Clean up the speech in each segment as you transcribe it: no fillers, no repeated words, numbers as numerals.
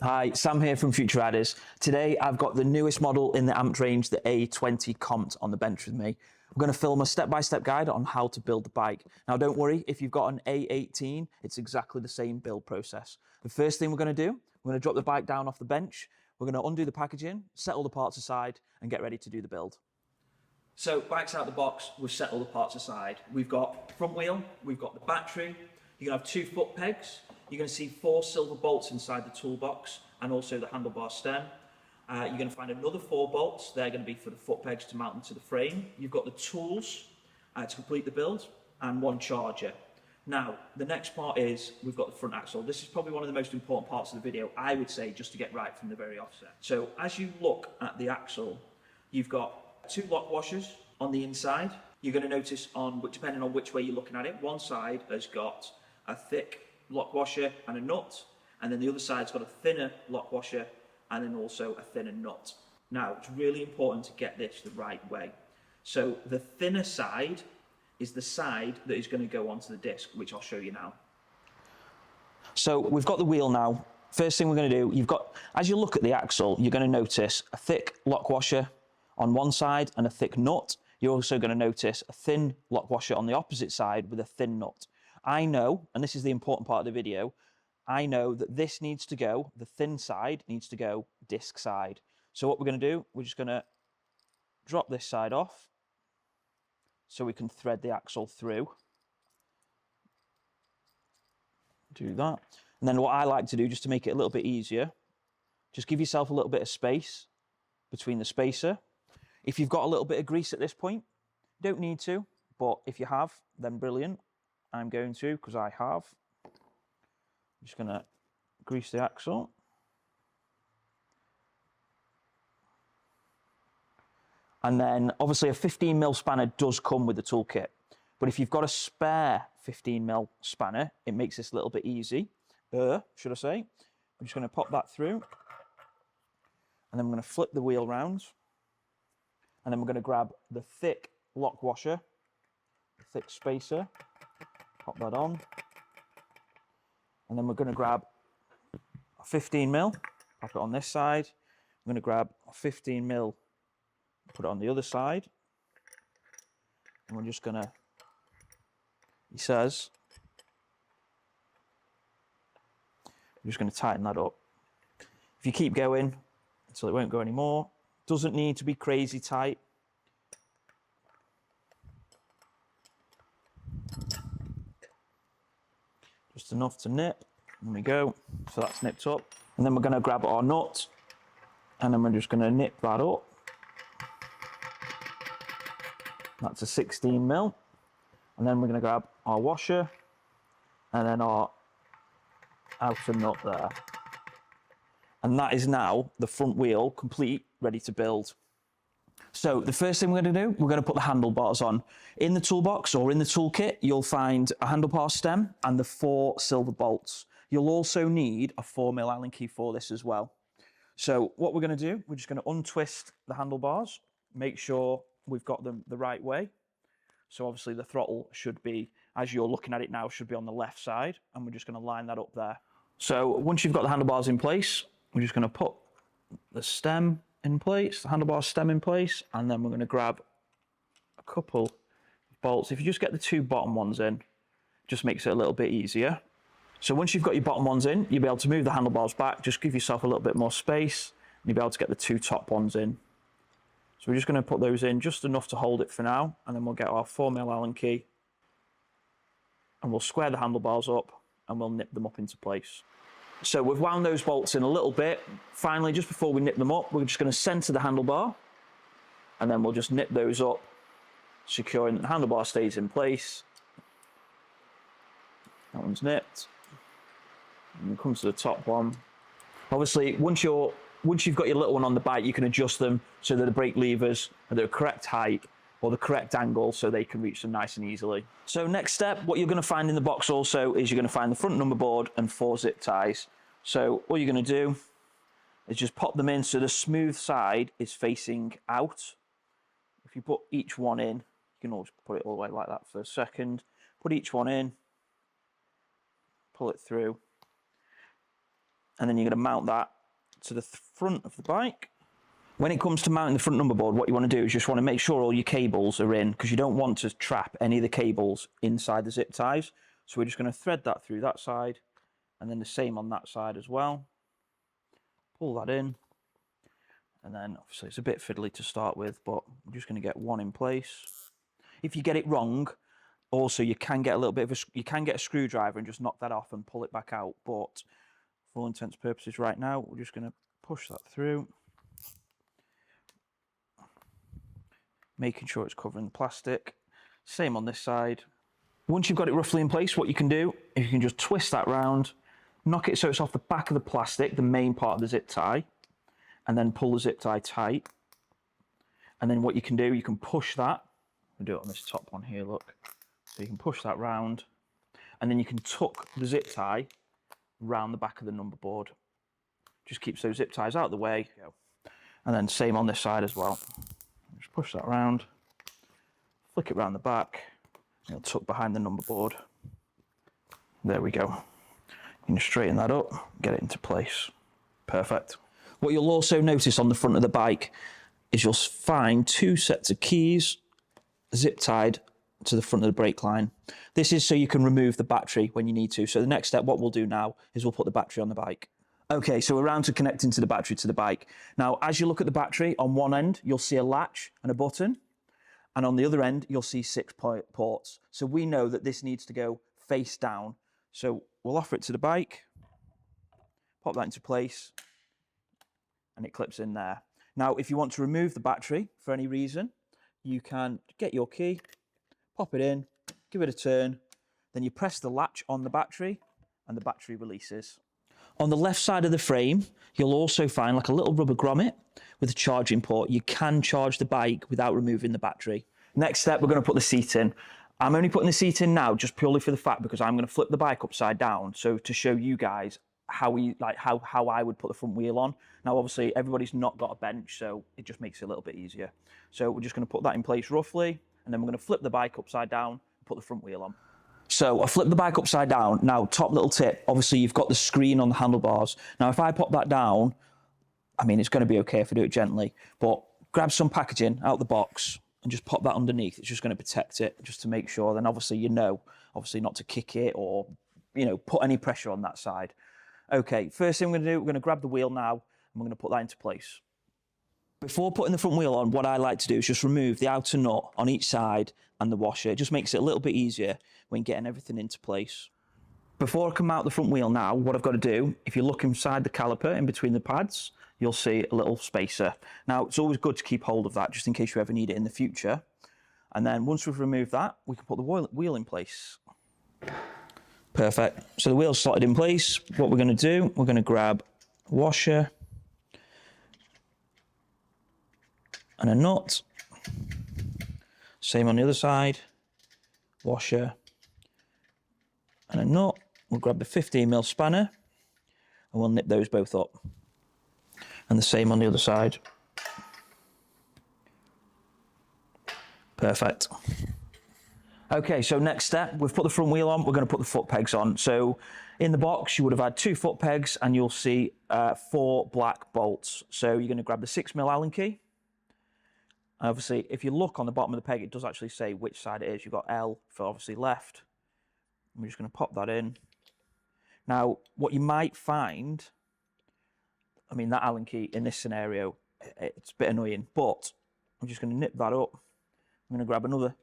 Hi, Sam here from Future Riders. Today I've got the newest model in the Amped range, the A20 Comp on the bench with me. I'm going to film a step-by-step guide on how to build the bike. Now don't worry, if you've got an A18, it's exactly the same build process. The first thing we're going to do, we're going to drop the bike down off the bench, we're going to undo the packaging, set all the parts aside and get ready to do the build. So bike's out of the box, we've set all the parts aside. We've got front wheel, we've got the battery, you're going to have 2 foot pegs, you're going to see 4 silver bolts inside the toolbox and also the handlebar stem. You're going to find another 4 bolts, they're going to be for the foot pegs to mount them to the frame. You've got the tools to complete the build and 1 charger. Now, the next part is we've got the front axle. This is probably one of the most important parts of the video, I would say, just to get right from the very offset. So as you look at the axle, you've got 2 lock washers on the inside. You're going to notice, depending on which way you're looking at it, one side has got a thick lock washer and a nut, and then the other side's got a thinner lock washer and then also a thinner nut. Now, it's really important to get this the right way. So the thinner side is the side that is going to go onto the disc, which I'll show you now. So we've got the wheel now. First thing we're going to do, as you look at the axle, you're going to notice a thick lock washer on one side and a thick nut. You're also going to notice a thin lock washer on the opposite side with a thin nut. I know, and this is the important part of the video, I know that this needs to go, the thin side needs to go disc side. So what we're going to do, we're just going to drop this side off so we can thread the axle through. Do that. And then what I like to do, just to make it a little bit easier, just give yourself a little bit of space between the spacer. If you've got a little bit of grease at this point, you don't need to, but if you have, then brilliant. I'm going to, because I have. I'm just going to grease the axle. And then obviously a 15mm spanner does come with the toolkit, but if you've got a spare 15mm spanner, it makes this a little bit easy, should I say. I'm just going to pop that through, and then we're going to flip the wheel round, and then we're going to grab the thick lock washer, the thick spacer, pop that on, and then we're going to grab a 15mm, pop it on this side. I'm going to grab a 15mm, put it on the other side, and we're just going to, he says, we're just going to tighten that up. If you keep going until it won't go anymore, doesn't need to be crazy tight. Just enough to nip. There we go. So that's nipped up. And then we're going to grab our nut, and then we're just going to nip that up. That's a 16mm. And then we're going to grab our washer, and then our outer nut there. And that is now the front wheel complete, ready to build. So the first thing we're going to do, we're going to put the handlebars on. In the toolbox or in the toolkit, you'll find a handlebar stem and the 4 silver bolts. You'll also need a 4mm Allen key for this as well. So what we're going to do, we're just going to untwist the handlebars, make sure we've got them the right way. So obviously the throttle should be, as you're looking at it now, should be on the left side, and we're just going to line that up there. So once you've got the handlebars in place, we're just going to put the stem in place, the handlebar stem in place, and then we're going to grab a couple of bolts. If you just get the 2 bottom ones in, just makes it a little bit easier. So once you've got your bottom ones in, you'll be able to move the handlebars back, just give yourself a little bit more space, and you'll be able to get the 2 top ones in. So we're just going to put those in just enough to hold it for now, and then we'll get our 4mm Allen key, and we'll square the handlebars up, and we'll nip them up into place. So we've wound those bolts in a little bit. Finally, just before we nip them up, we're just going to center the handlebar, and then we'll just nip those up, securing that the handlebar stays in place. That one's nipped. And we come to the top one. Obviously, once you've got your little one on the bike, you can adjust them so that the brake levers are the correct height or the correct angle so they can reach them nice and easily. So next step, what you're going to find in the box also is you're going to find the front number board and 4 zip ties. So all you're going to do is just pop them in so the smooth side is facing out. If you put each one in, you can always put it all the way like that for a second. Put each one in, pull it through. and then you're going to mount that to the front of the bike. When it comes to mounting the front number board, what you want to do is just want to make sure all your cables are in, because you don't want to trap any of the cables inside the zip ties. So we're just going to thread that through that side, and then the same on that side as well. Pull that in, and then obviously it's a bit fiddly to start with, but I'm just going to get one in place. If you get it wrong, also you can get a little bit of you can get a screwdriver and just knock that off and pull it back out. But for all intents and purposes right now, we're just going to push that through, making sure it's covering the plastic. Same on this side. Once you've got it roughly in place, what you can do is you can just twist that round, knock it so it's off the back of the plastic, the main part of the zip tie, and then pull the zip tie tight. And then what you can do, you can push that. I'll do it on this top one here, look. So you can push that round, and then you can tuck the zip tie round the back of the number board. Just keeps those zip ties out of the way. And then same on this side as well. Just push that round, flick it round the back, and it'll tuck behind the number board. There we go. You can straighten that up, get it into place. Perfect. What you'll also notice on the front of the bike is you'll find two sets of keys zip tied to the front of the brake line. This is so you can remove the battery when you need to. So the next step, what we'll do now, is we'll put the battery on the bike. Okay, so we're around to connecting to the battery to the bike. Now, as you look at the battery, on one end, you'll see a latch and a button. And on the other end, you'll see 6 ports. So we know that this needs to go face down. So we'll offer it to the bike, pop that into place, and it clips in there. Now, if you want to remove the battery for any reason, you can get your key, pop it in, give it a turn, then you press the latch on the battery, and the battery releases. On the left side of the frame, you'll also find like a little rubber grommet with a charging port. You can charge the bike without removing the battery. Next step, we're going to put the seat in. I'm only putting the seat in now just purely for the fact because I'm going to flip the bike upside down. So to show you guys how I would put the front wheel on. Now, obviously, everybody's not got a bench, so it just makes it a little bit easier. So we're just going to put that in place roughly, and then we're going to flip the bike upside down and put the front wheel on. So I flip the bike upside down. Now, top little tip, obviously you've got the screen on the handlebars. Now, if I pop that down, I mean, it's going to be okay if I do it gently, but grab some packaging out the box and just pop that underneath. It's just going to protect it, just to make sure. Then obviously, obviously not to kick it or, put any pressure on that side. Okay, first thing we're going to do, we're going to grab the wheel now and we're going to put that into place. Before putting the front wheel on, what I like to do is just remove the outer nut on each side and the washer. It just makes it a little bit easier when getting everything into place. Before I come out the front wheel now, what I've got to do, if you look inside the caliper in between the pads, you'll see a little spacer. Now, it's always good to keep hold of that just in case you ever need it in the future. And then once we've removed that, we can put the wheel in place. Perfect. So the wheel's slotted in place. What we're going to do, we're going to grab a washer and a nut. Same on the other side. Washer and a nut. We'll grab the 15mm spanner and we'll nip those both up. And the same on the other side. Perfect. Okay, so next step, we've put the front wheel on, we're going to put the foot pegs on. So in the box, you would have had 2 foot pegs and you'll see 4 black bolts. So you're going to grab the 6mm Allen key. And obviously, if you look on the bottom of the peg, it does actually say which side it is. You've got L for obviously left. I'm just going to pop that in. Now, what you might find, I mean, that Allen key in this scenario, it's a bit annoying, but I'm just going to nip that up. I'm going to grab another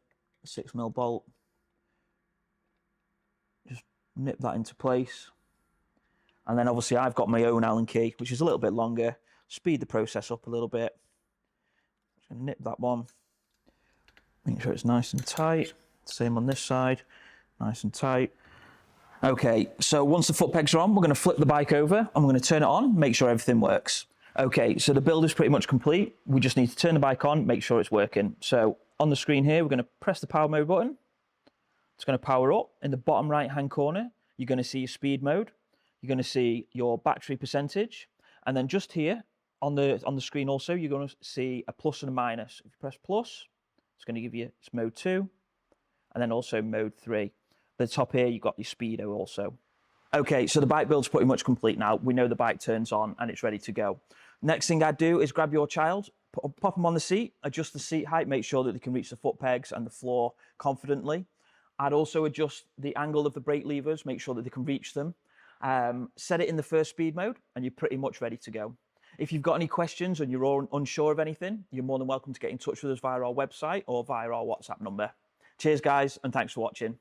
6mm bolt. Just nip that into place. And then obviously I've got my own Allen key, which is a little bit longer. Speed the process up a little bit. Just going to nip that one. Make sure it's nice and tight. Same on this side. Nice and tight. Okay, so once the foot pegs are on, we're going to flip the bike over and we're going to turn it on, make sure everything works. Okay, so the build is pretty much complete. We just need to turn the bike on, make sure it's working. So on the screen here, we're going to press the power mode button. It's going to power up. In the bottom right-hand corner, you're going to see your speed mode. You're going to see your battery percentage. And then just here on the screen also, you're going to see a plus and a minus. If you press plus, it's going to give you it's mode 2 and then also mode 3. At the top here, you've got your speedo also. Okay, so the bike build's pretty much complete now. We know the bike turns on and it's ready to go. Next thing I'd do is grab your child, pop them on the seat, adjust the seat height, make sure that they can reach the foot pegs and the floor confidently. I'd also adjust the angle of the brake levers, make sure that they can reach them. Set it in the first speed mode and you're pretty much ready to go. If you've got any questions and you're unsure of anything, you're more than welcome to get in touch with us via our website or via our WhatsApp number. Cheers guys, and thanks for watching.